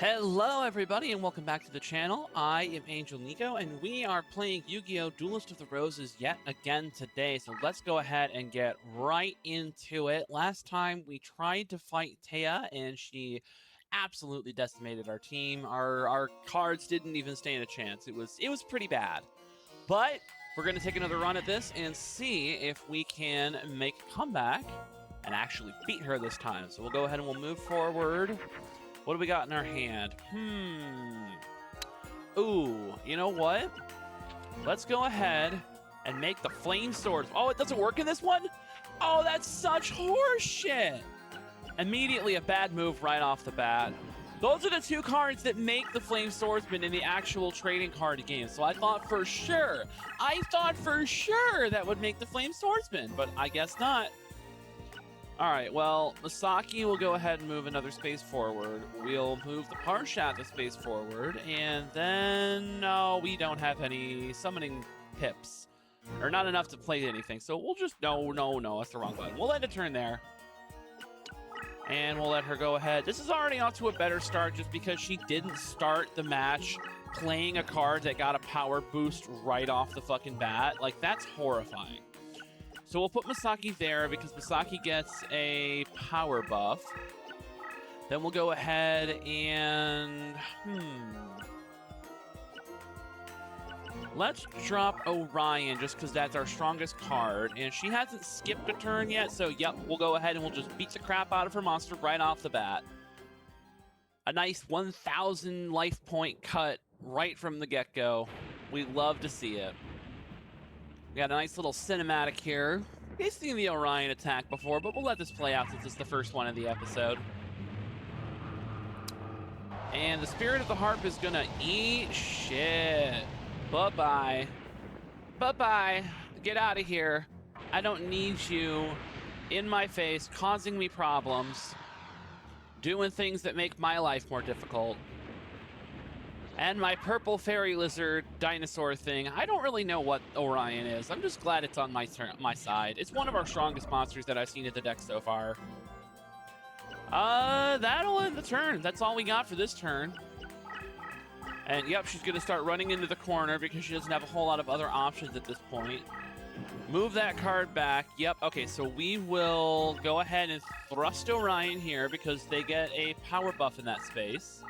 Hello everybody and welcome back to the channel. I am Angel Nico and we are playing Yu-Gi-Oh! Duelist of the Roses yet again today. So let's go ahead and get right into it. Last time we tried to fight Taya and she absolutely decimated our team. Our cards didn't even stand a chance. It was pretty bad. But we're going to take another run at this and see if we can make a comeback and actually beat her this time. So we'll go ahead and we'll move forward. What do we got in our hand? Ooh, you know what? Let's go ahead and make the flame swords. Oh, it doesn't work in this one? Oh, that's such horseshit. Immediately a bad move right off the bat. Those are the two cards that make the Flame Swordsman in the actual trading card game. So I thought for sure that would make the Flame Swordsman, but I guess not. All right, well, Misaki will go ahead and move another space forward. We'll move the Parshat a space forward, and then, no, we don't have any summoning pips. Or not enough to play anything, so we'll just, no, that's the wrong button. We'll end a turn there. And we'll let her go ahead. This is already off to a better start just because she didn't start the match playing a card that got a power boost right off the fucking bat. Like, that's horrifying. So we'll put Misaki there because Misaki gets a power buff. Then we'll go ahead and... Let's drop Orion just because that's our strongest card. And she hasn't skipped a turn yet, so yep, we'll go ahead and we'll just beat the crap out of her monster right off the bat. A nice 1,000 life point cut right from the get-go. We love to see it. We got a nice little cinematic here. We've seen the Orion attack before, but we'll let this play out since it's the first one of the episode. And the Spirit of the Harp is gonna eat shit. Bye-bye. Bye-bye. Get out of here. I don't need you in my face, causing me problems, doing things that make my life more difficult. And my purple fairy lizard dinosaur thing, I don't really know what Orion is. I'm just glad it's on my side. It's one of our strongest monsters that I've seen in the deck so far. That'll end the turn. That's all we got for this turn. And yep, she's going to start running into the corner because she doesn't have a whole lot of other options at this point. Move that card back. Yep, okay, so we will go ahead and thrust Orion here because they get a power buff in that space.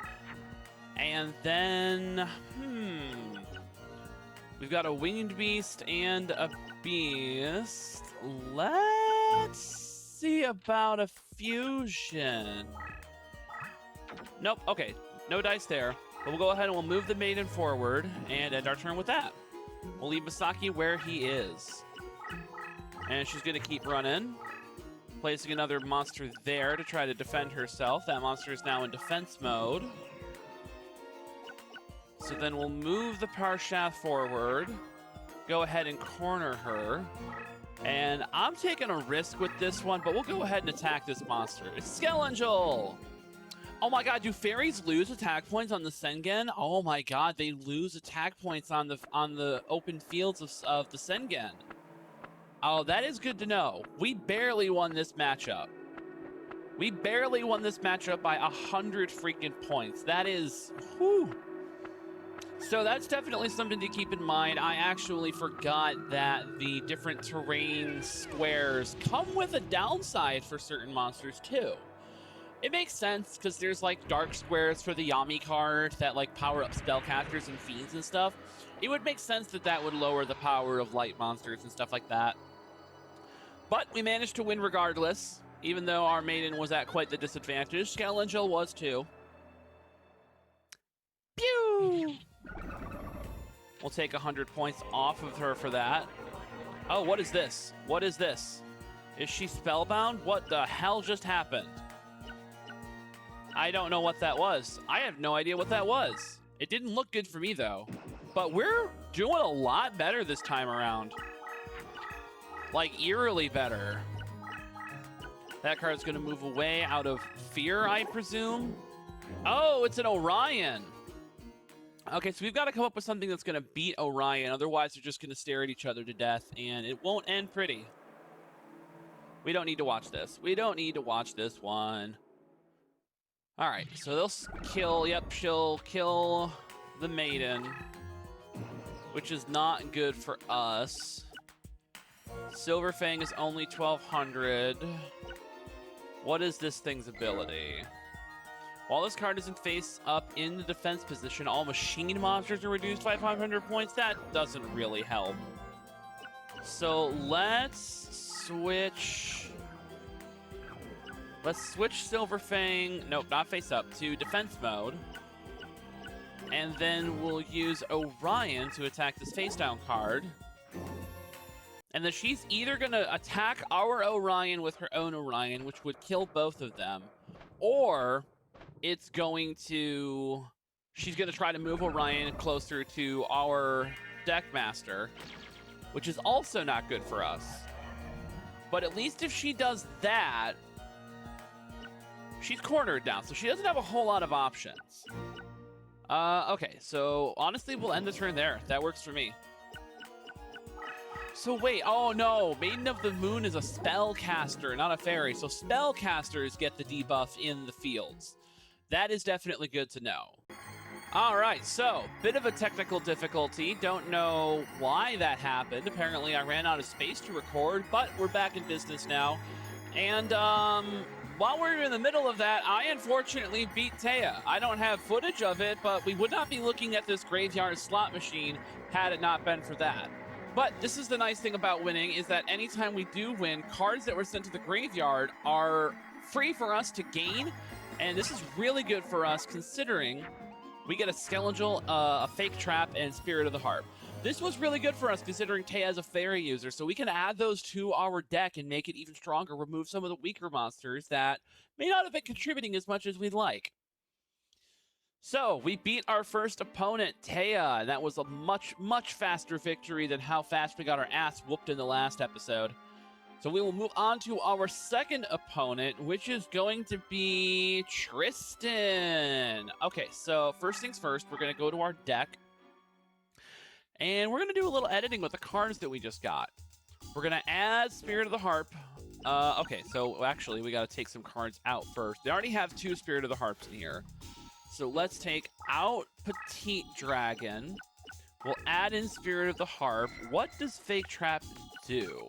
And then, we've got a Winged Beast and a Beast. Let's see about a fusion. Nope, okay, no dice there. But we'll go ahead and we'll move the Maiden forward and end our turn with that. We'll leave Misaki where he is. And she's gonna keep running. Placing another monster there to try to defend herself. That monster is now in defense mode. So then we'll move the Parshath forward, go ahead and corner her. And I'm taking a risk with this one, but we'll go ahead and attack this monster. It's Skelangel! Oh my god, do fairies lose attack points on the Sengen? Oh my god, they lose attack points on the open fields of the Sengen. Oh, that is good to know. We barely won this matchup. We barely won this matchup by 100 freaking points. That is, whew. So that's definitely something to keep in mind. I actually forgot that the different terrain squares come with a downside for certain monsters too. It makes sense because there's like dark squares for the Yami card that like power up spellcasters and fiends and stuff. It would make sense that that would lower the power of light monsters and stuff like that. But we managed to win regardless, even though our Maiden was at quite the disadvantage. Skelangel was too. Pew! We'll take 100 points off of her for that. Oh, what is this? What is this? Is she spellbound? What the hell just happened? I don't know what that was. I have no idea what that was. It didn't look good for me, though. But we're doing a lot better this time around. Like, eerily better. That card's going to move away out of fear, I presume. Oh, it's an Orion. Okay, so we've got to come up with something that's going to beat Orion. Otherwise, they're just going to stare at each other to death, and it won't end pretty. We don't need to watch this. We don't need to watch this one. All right, so they'll kill. Yep, she'll kill the maiden, which is not good for us. Silverfang is only 1200. What is this thing's ability? While this card isn't face up in the defense position, all machine monsters are reduced by 500 points. That doesn't really help. So let's switch. Let's switch Silverfang, nope, not face up, to defense mode. And then we'll use Orion to attack this face down card. And then she's either going to attack our Orion with her own Orion, which would kill both of them, or it's going to... she's going to try to move Orion closer to our Deckmaster, which is also not good for us. But at least if she does that, she's cornered down, so she doesn't have a whole lot of options. Okay, so honestly, we'll end the turn there. That works for me. So wait, oh no, Maiden of the Moon is a spellcaster, not a fairy. So spellcasters get the debuff in the fields. That is definitely good to know. All right, so bit of a technical difficulty. Don't know why that happened. Apparently I ran out of space to record, but we're back in business now. And while we're in the middle of that, I unfortunately beat Taya. I don't have footage of it, but we would not be looking at this graveyard slot machine had it not been for that. But this is the nice thing about winning, is that anytime we do win, cards that were sent to the graveyard are free for us to gain, and this is really good for us considering we get a Skeletal, a Fake Trap, and Spirit of the Harp. This was really good for us considering Taya is a fairy user, so we can add those to our deck and make it even stronger, remove some of the weaker monsters that may not have been contributing as much as we'd like. So, we beat our first opponent, Taya, and that was a much, much faster victory than how fast we got our ass whooped in the last episode. So we will move on to our second opponent, which is going to be Tristan. Okay, so first things first, we're going to go to our deck. And we're going to do a little editing with the cards that we just got. We're going to add Spirit of the Harp. Okay, so actually, we got to take some cards out first. They already have 2 Spirit of the Harps in here. So let's take out Petite Dragon. We'll add in Spirit of the Harp. What does Fake Trap do?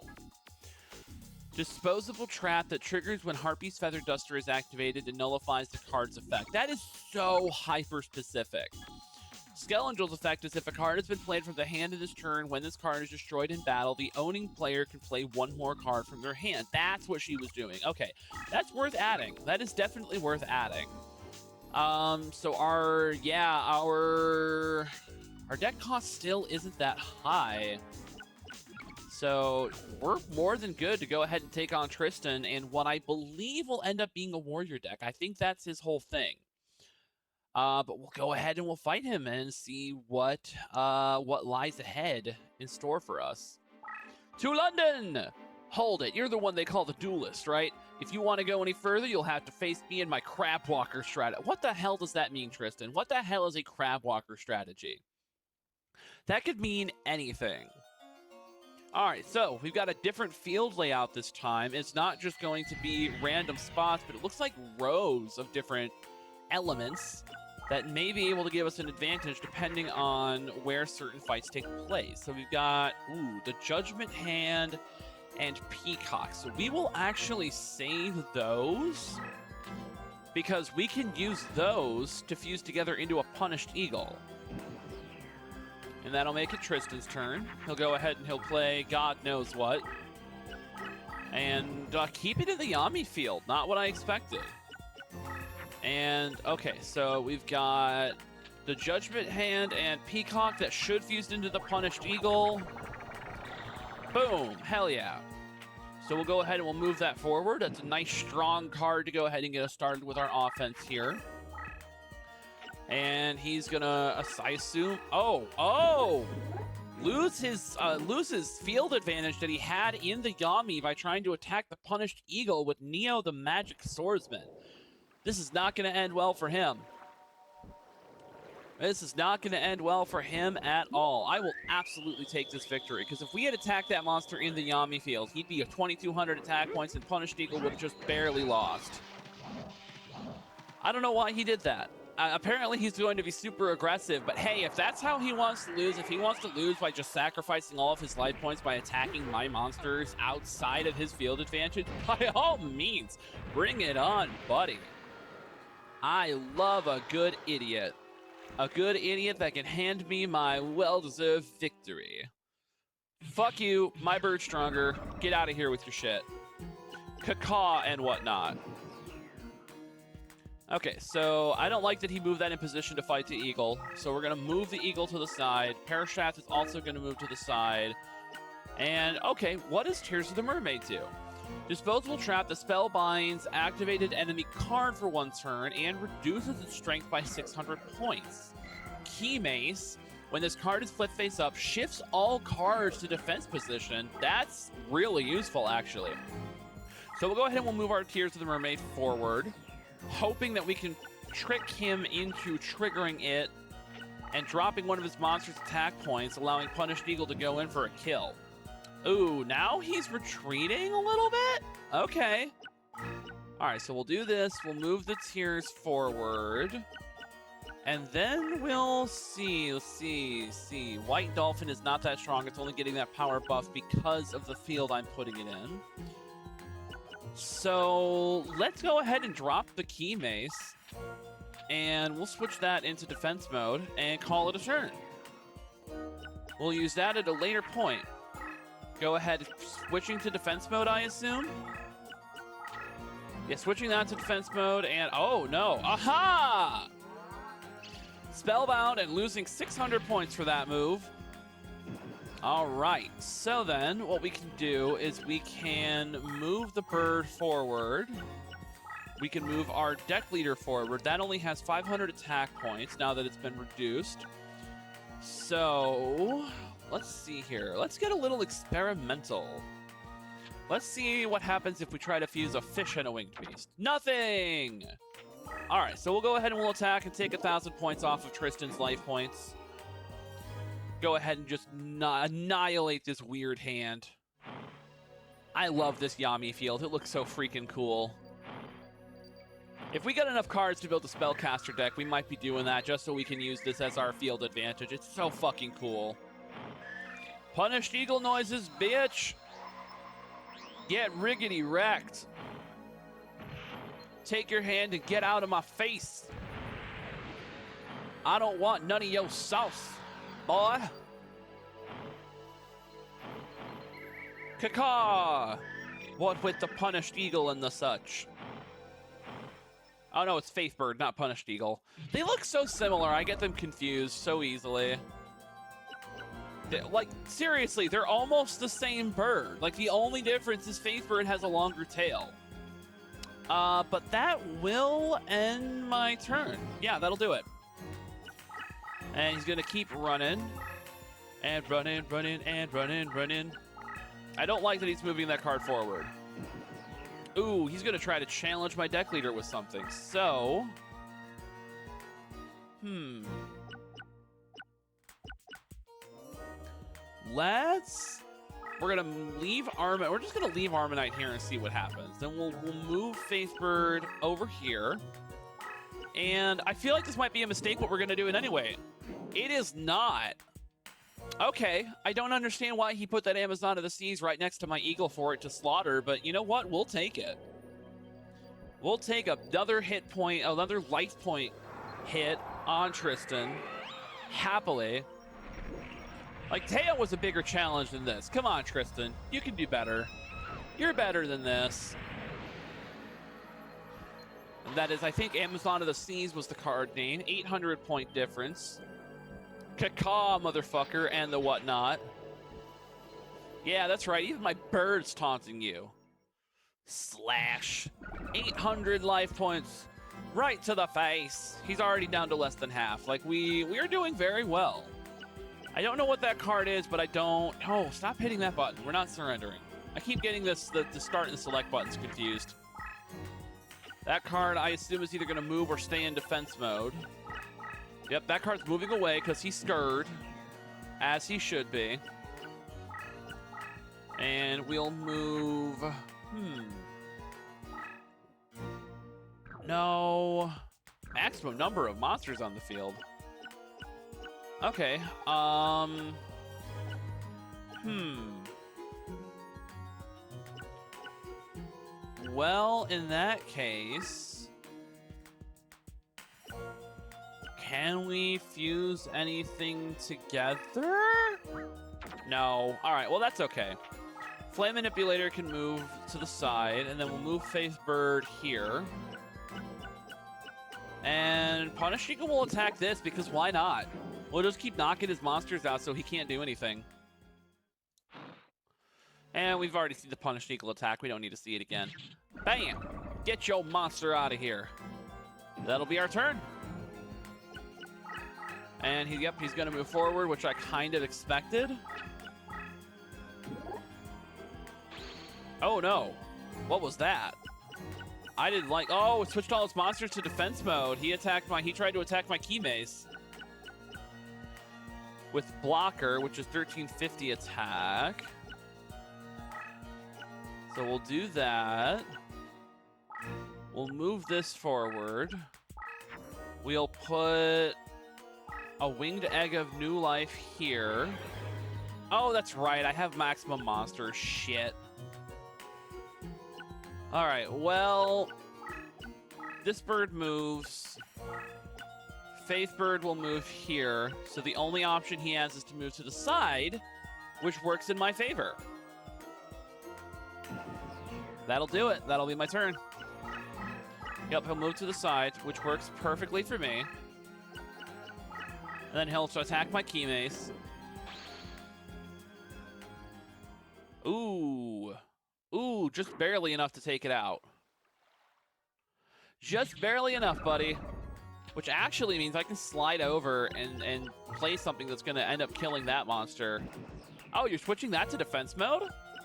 Disposable trap that triggers when Harpy's Feather Duster is activated and nullifies the card's effect. That is so hyper-specific. Skeletal's effect is if a card has been played from the hand in this turn, when this card is destroyed in battle, the owning player can play 1 more card from their hand. That's what she was doing. Okay, that's worth adding. That is definitely worth adding. So our deck cost still isn't that high. So we're more than good to go ahead and take on Tristan and what I believe will end up being a warrior deck. I think that's his whole thing. But we'll go ahead and we'll fight him and see what lies ahead in store for us. To London! Hold it, you're the one they call the Duelist, right? If you want to go any further, you'll have to face me and my Crab Walker strategy. What the hell does that mean, Tristan? What the hell is a Crab Walker strategy? That could mean anything. All right, so we've got a different field layout this time. It's not just going to be random spots, but it looks like rows of different elements that may be able to give us an advantage depending on where certain fights take place. So we've got, the Judgment Hand and Peacock. So we will actually save those because we can use those to fuse together into a Punished Eagle. And that'll make it Tristan's turn. He'll go ahead and he'll play God knows what. And keep it in the Yami field. Not what I expected. And, okay, so we've got the Judgment Hand and Peacock that should fuse into the Punished Eagle. Boom. Hell yeah. So we'll go ahead and we'll move that forward. That's a nice, strong card to go ahead and get us started with our offense here. And he's gonna, I assume, lose his field advantage that he had in the Yami by trying to attack the Punished Eagle with Neo the Magic Swordsman. This is not gonna end well for him. This is not going to end well for him at all. I will absolutely take this victory, because if we had attacked that monster in the Yami field, he'd be a 2,200 attack points, and Punished Eagle would have just barely lost. I don't know why he did that. Apparently he's going to be super aggressive, but hey, if that's how he wants to lose, if he wants to lose by just sacrificing all of his life points by attacking my monsters outside of his field advantage, by all means, bring it on, buddy. I love a good idiot. A good idiot that can hand me my well-deserved victory. Fuck you, my bird's stronger. Get out of here with your shit. Cacaw and whatnot. Okay, so I don't like that he moved that in position to fight the eagle. So we're going to move the eagle to the side. Parashaft is also going to move to the side. And, okay, what does Tears of the Mermaid do? Disposable Trap, the spell binds activated enemy card for 1 turn and reduces its strength by 600 points. Key Mace, when this card is flipped face up, shifts all cards to defense position. That's really useful, actually. So we'll go ahead and we'll move our Tears of the Mermaid forward, hoping that we can trick him into triggering it and dropping one of his monster's attack points, allowing Punished Eagle to go in for a kill. Ooh, now he's retreating a little bit? Okay. All right, so we'll do this. We'll move the Tears forward. And then we'll see. Let's see. White Dolphin is not that strong. It's only getting that power buff because of the field I'm putting it in. So let's go ahead and drop the Key Mace. And we'll switch that into defense mode and call it a turn. We'll use that at a later point. Go ahead, switching to defense mode, I assume? Yeah, switching that to defense mode, and oh no, aha! Spellbound and losing 600 points for that move. All right, so then what we can do is we can move the bird forward. We can move our deck leader forward. That only has 500 attack points now that it's been reduced. So let's see here. Let's get a little experimental. Let's see what happens if we try to fuse a fish and a winged beast. Nothing! All right, so we'll go ahead and we'll attack and take 1,000 points off of Tristan's life points. Go ahead and just annihilate this weird hand. I love this Yami field. It looks so freaking cool. If we get enough cards to build a spellcaster deck, we might be doing that just so we can use this as our field advantage. It's so fucking cool. Punished Eagle noises, bitch. Get riggedy wrecked. Take your hand and get out of my face. I don't want none of your sauce, boy. Cacaw. What with the Punished Eagle and the such. Oh no, it's Faithbird, not Punished Eagle. They look so similar, I get them confused so easily. Like, seriously, they're almost the same bird. Like, the only difference is Faithbird has a longer tail. But that will end my turn. Yeah, that'll do it. And he's gonna keep running. And running, and running. I don't like that he's moving that card forward. Ooh, he's gonna try to challenge my deck leader with something. So, we're gonna leave Arma. We're just gonna leave Armanite here and see what happens. Then we'll move Faithbird over here. And I feel like this might be a mistake what we're gonna do it anyway. It is not. Okay, I don't understand why he put that Amazon of the Seas right next to my Eagle for it to slaughter, but you know what? We'll take it. We'll take another hit point, another life point hit on Tristan, happily. Like, Teo was a bigger challenge than this. Come on, Tristan. You can do better. You're better than this. And that is, I think Amazon of the Seas was the card name. 800 point difference. Cacaw, motherfucker, and the whatnot. Yeah, that's right. Even my bird's taunting you. Slash. 800 life points right to the face. He's already down to less than half. Like, we are doing very well. I don't know what that card is, but I don't... Oh, stop hitting that button. We're not surrendering. I keep getting the start and the select buttons confused. That card, I assume, is either going to move or stay in defense mode. Yep, that card's moving away because he's scared, as he should be. And we'll move... No. Maximum number of monsters on the field. Okay. Well, in that case, can we fuse anything together? No. All right, well, that's okay. Flame Manipulator can move to the side, and then we'll move Faith Bird here. And Punish Eagle will attack this, because why not? We'll just keep knocking his monsters out so he can't do anything. And we've already seen the Punish Eagle attack. We don't need to see it again. Bam! Get your monster out of here. That'll be our turn. And he's going to move forward, which I kind of expected. Oh no. What was that? I didn't like... Oh, it switched all its monsters to defense mode. He tried to attack my Key Mace. With Blocker, which is 1350 attack. So we'll do that. We'll move this forward. We'll put a Winged Egg of New Life here. Oh, that's right. I have maximum monster. Shit. All right, well, this bird moves. Faith Bird will move here. So the only option he has is to move to the side, which works in my favor. That'll do it. That'll be my turn. Yep, he'll move to the side, which works perfectly for me. And then he'll attack my Key Mace. Ooh. Ooh, just barely enough to take it out. Just barely enough, buddy. Which actually means I can slide over and play something that's going to end up killing that monster. Oh, you're switching that to defense mode?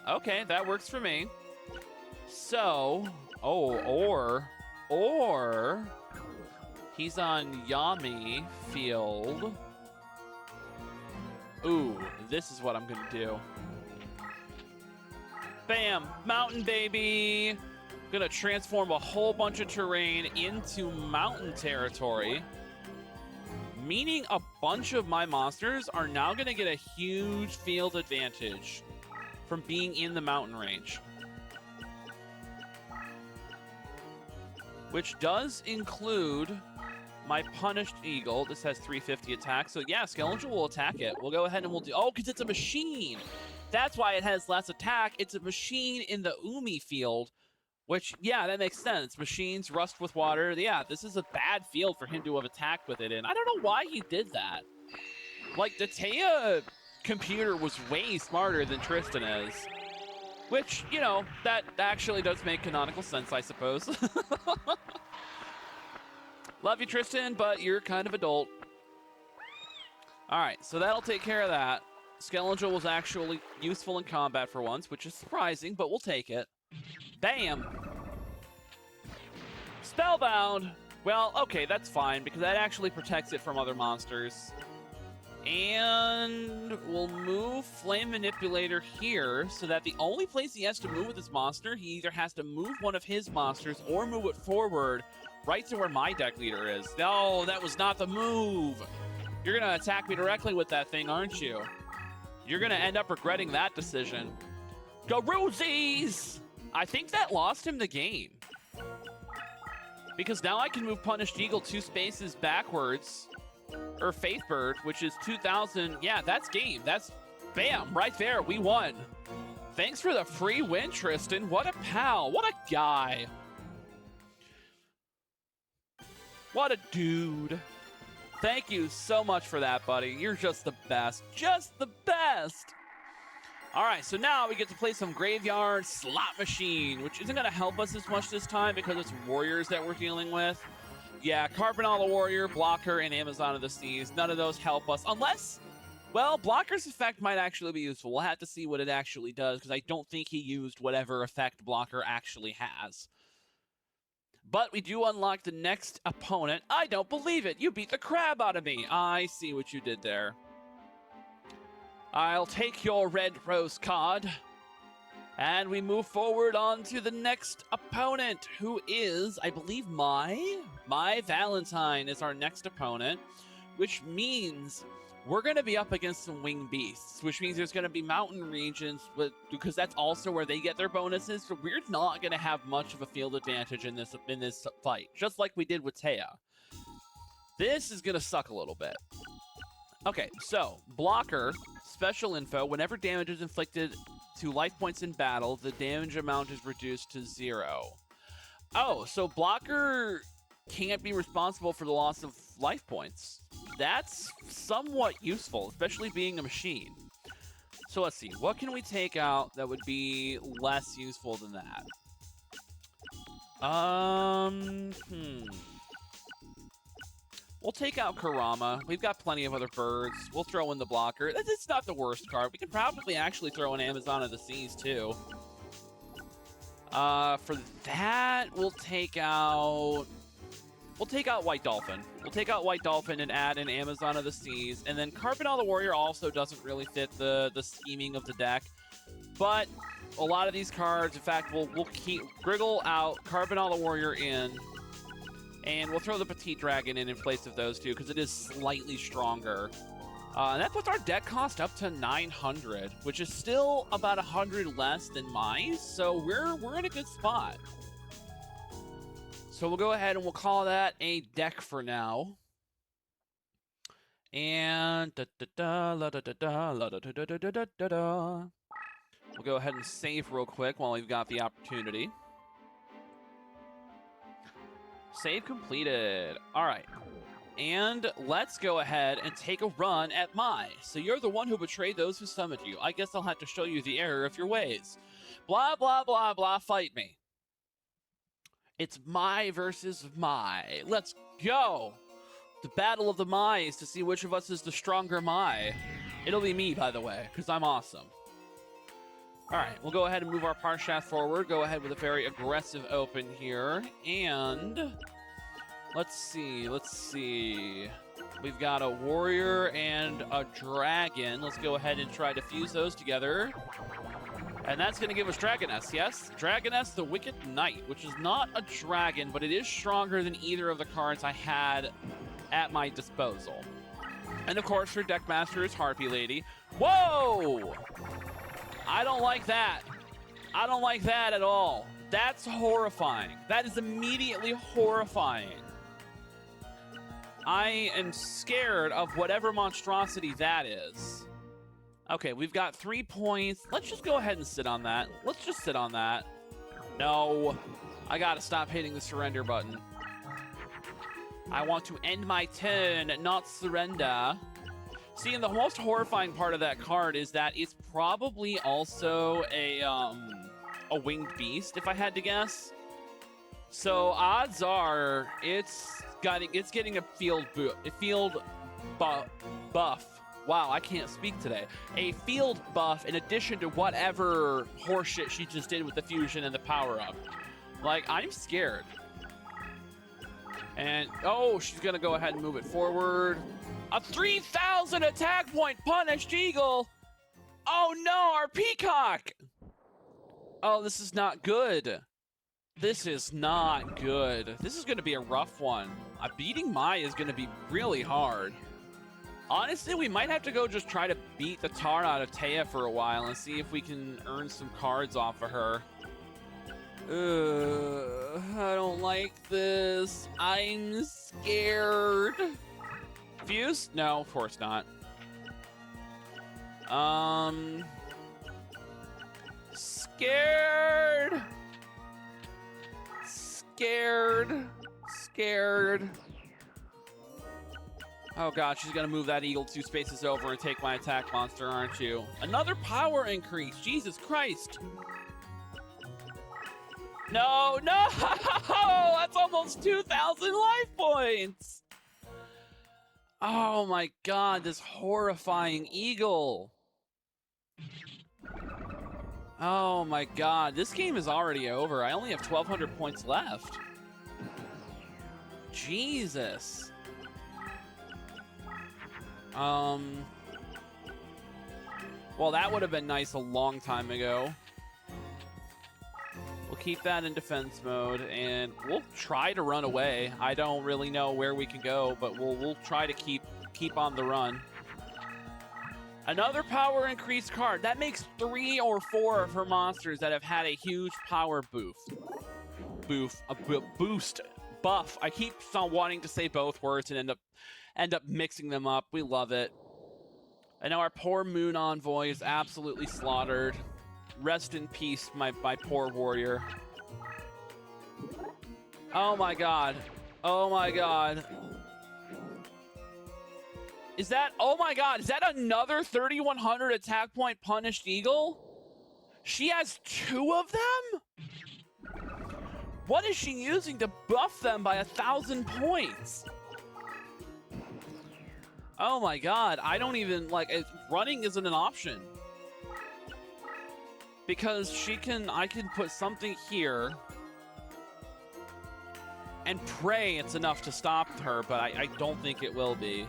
Okay, that works for me. So, or he's on Yami field. Ooh, this is what I'm going to do. Bam! Mountain baby! Gonna transform a whole bunch of terrain into mountain territory. Meaning a bunch of my monsters are now gonna get a huge field advantage from being in the mountain range. Which does include my Punished Eagle. This has 350 attack. So yeah, Skeletal will attack it. We'll go ahead and we'll do... Oh, because it's a machine! That's why it has less attack. It's a machine in the Umi field, which, yeah, that makes sense. Machines rust with water. Yeah, this is a bad field for him to have attacked with it in. I don't know why he did that. Like, the Taya computer was way smarter than Tristan is. Which, you know, that actually does make canonical sense, I suppose. Love you, Tristan, but you're kind of adult. All right, so that'll take care of that. Skeletal was actually useful in combat for once, which is surprising, but we'll take it. Bam! Spellbound! Well, okay, that's fine, because that actually protects it from other monsters. And we'll move Flame Manipulator here, so that the only place he has to move with this monster, he either has to move one of his monsters or move it forward right to where my deck leader is. No, that was not the move! You're gonna attack me directly with that thing, aren't you? You're going to end up regretting that decision. Go Rosies! I think that lost him the game. Because now I can move Punished Eagle 2 spaces backwards. Or Faith Bird, which is 2,000. Yeah, that's game. That's, bam, right there. We won. Thanks for the free win, Tristan. What a pal. What a guy. What a dude. Thank you so much for that, buddy. You're just the best. Just the best. All right, so now we get to play some Graveyard Slot Machine, which isn't going to help us as much this time because it's warriors that we're dealing with. Yeah, Carbonal the Warrior, Blocker, and Amazon of the Seas. None of those help us unless, well, Blocker's effect might actually be useful. We'll have to see what it actually does because I don't think he used whatever effect Blocker actually has. But we do unlock the next opponent. I don't believe it. You beat the crap out of me. I see what you did there. I'll take your red rose card. And we move forward on to the next opponent, who is, I believe, Mai. Mai Valentine is our next opponent, which means we're going to be up against some winged beasts, which means there's going to be mountain regions, because that's also where they get their bonuses. So we're not going to have much of a field advantage in this fight, just like we did with Taya. This is going to suck a little bit. Okay, so blocker, special info, whenever damage is inflicted to life points in battle, the damage amount is reduced to 0. Oh, so blocker can't be responsible for the loss of life points. That's somewhat useful, especially being a machine. So let's see, what can we take out that would be less useful than that? We'll take out Kurama. We've got plenty of other birds. We'll throw in the blocker. It's not the worst card. We can probably actually throw in Amazon of the Seas, too. For that, we'll take out White Dolphin. We'll take out White Dolphin and add in Amazon of the Seas. And then Carbonell the Warrior also doesn't really fit the scheming of the deck. But a lot of these cards, in fact, we'll keep Griggle out, Carbonell the Warrior in, and we'll throw the Petite Dragon in place of those two because it is slightly stronger. And that puts our deck cost up to 900, which is still about 100 less than Mai's, so we're in a good spot. So we'll go ahead and we'll call that a deck for now. And we'll go ahead and save real quick while we've got the opportunity. Save completed. All right. And let's go ahead and take a run at Mai. So you're the one who betrayed those who summoned you. I guess I'll have to show you the error of your ways. Blah, blah, blah, blah, fight me. It's Mai versus Mai. Let's go. The battle of the Mais to see which of us is the stronger Mai. It'll be me, by the way, because I'm awesome. All right, we'll go ahead and move our Parshath forward. Go ahead with a very aggressive open here. And let's see. We've got a warrior and a dragon. Let's go ahead and try to fuse those together. And that's going to give us Dragoness, yes? Dragoness, the Wicked Knight, which is not a dragon, but it is stronger than either of the cards I had at my disposal. And of course, her Deckmaster is Harpy Lady. Whoa! I don't like that. I don't like that at all. That's horrifying. That is immediately horrifying. I am scared of whatever monstrosity that is. Okay, we've got 3 points. Let's just go ahead and sit on that. Let's just sit on that. No, I gotta stop hitting the surrender button. I want to end my turn, not surrender. See, and the most horrifying part of that card is that it's probably also a winged beast, if I had to guess. So odds are it's getting a field buff. Wow, I can't speak today. A field buff in addition to whatever horseshit she just did with the fusion and the power-up. Like, I'm scared. And, oh, she's going to go ahead and move it forward. A 3,000 attack point punished eagle. Oh, no, our peacock. Oh, this is not good. This is not good. This is going to be a rough one. Beating Mai is going to be really hard. Honestly, we might have to go just try to beat the tar out of Taya for a while and see if we can earn some cards off of her. I don't like this. I'm scared. Fuse? No, of course not. Scared. Oh god, she's gonna move that eagle 2 spaces over and take my attack monster, aren't you? Another power increase, Jesus Christ. No, that's almost 2,000 life points. Oh my god, this horrifying eagle. Oh my god, this game is already over. I only have 1,200 points left. Jesus. Well, that would have been nice a long time ago. keep that in defense mode, and we'll try to run away. I don't really know where we can go, but we'll try to keep on the run. Another power increase card. That makes 3 or 4 of her monsters that have had a huge power buff. I keep on wanting to say both words and end up mixing them up. We love it. And now our poor Moon Envoy is absolutely slaughtered. Rest in peace, my poor warrior. Oh my god. Oh my god. Is that, oh my god, is that another 3100 attack point punished eagle? She has 2 of them? What is she using to buff them by 1,000 points? Oh my god, I don't even, like, running isn't an option. Because I can put something here and pray it's enough to stop her, but I don't think it will be.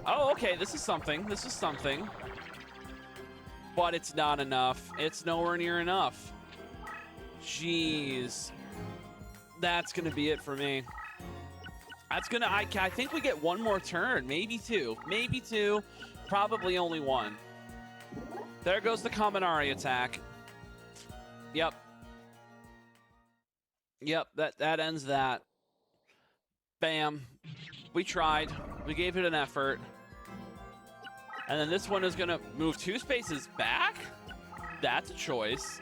Oh, okay, this is something. This is something. But it's not enough. It's nowhere near enough. Jeez. That's gonna be it for me. That's gonna, I think we get 1 more turn, maybe 2. Maybe 2, probably only 1. There goes the Kaminari attack. Yep. Yep, that ends that. Bam. We tried. We gave it an effort. And then this one is gonna move 2 spaces back? That's a choice.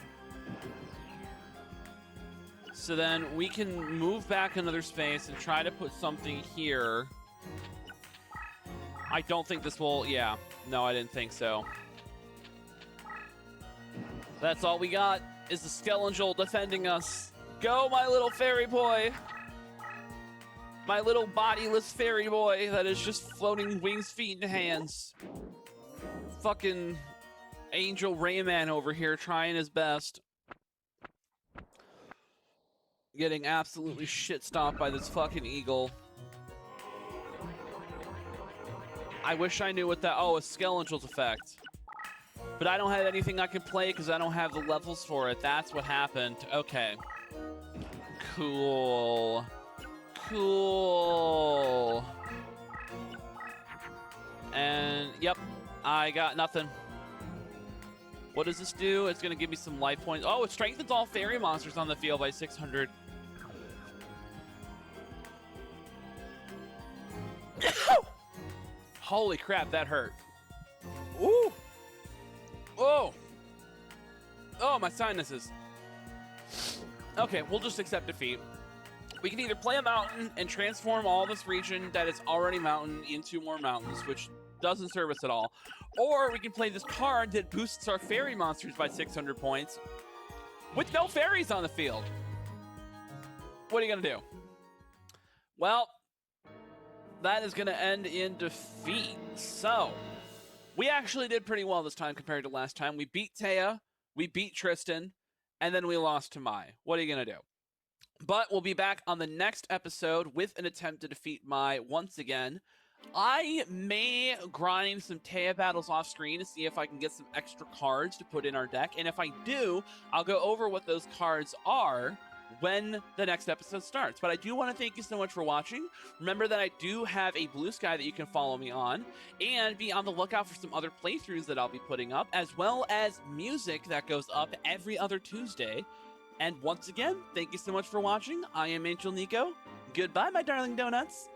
So then we can move back another space and try to put something here. I don't think this will, yeah. No, I didn't think so. That's all we got is the Skelangel defending us. Go, my little fairy boy. My little bodiless fairy boy that is just floating wings, feet, and hands. Fucking Angel Rayman over here trying his best. Getting absolutely shit stomped by this fucking eagle. I wish I knew what that, oh, a Skelangel's effect. But I don't have anything I can play because I don't have the levels for it. That's what happened. Okay. Cool. Cool. And, yep, I got nothing. What does this do? It's going to give me some life points. Oh, it strengthens all fairy monsters on the field by 600. Holy crap, that hurt. Ooh. Oh. Oh, my sinuses. Okay, we'll just accept defeat. We can either play a mountain and transform all this region that is already mountain into more mountains, which doesn't serve us at all. Or we can play this card that boosts our fairy monsters by 600 points with no fairies on the field. What are you going to do? Well, that is going to end in defeat. So, we actually did pretty well this time compared to last time. We beat Taya, we beat Tristan, and then we lost to Mai. What are you going to do? But we'll be back on the next episode with an attempt to defeat Mai once again. I may grind some Taya battles off screen to see if I can get some extra cards to put in our deck. And if I do, I'll go over what those cards are when the next episode starts. But I do want to thank you so much for watching. Remember that I do have a Blue Sky that you can follow me on, and be on the lookout for some other playthroughs that I'll be putting up, as well as music that goes up every other Tuesday. And once again, thank you so much for watching. I am Angel Nico. Goodbye, my darling donuts.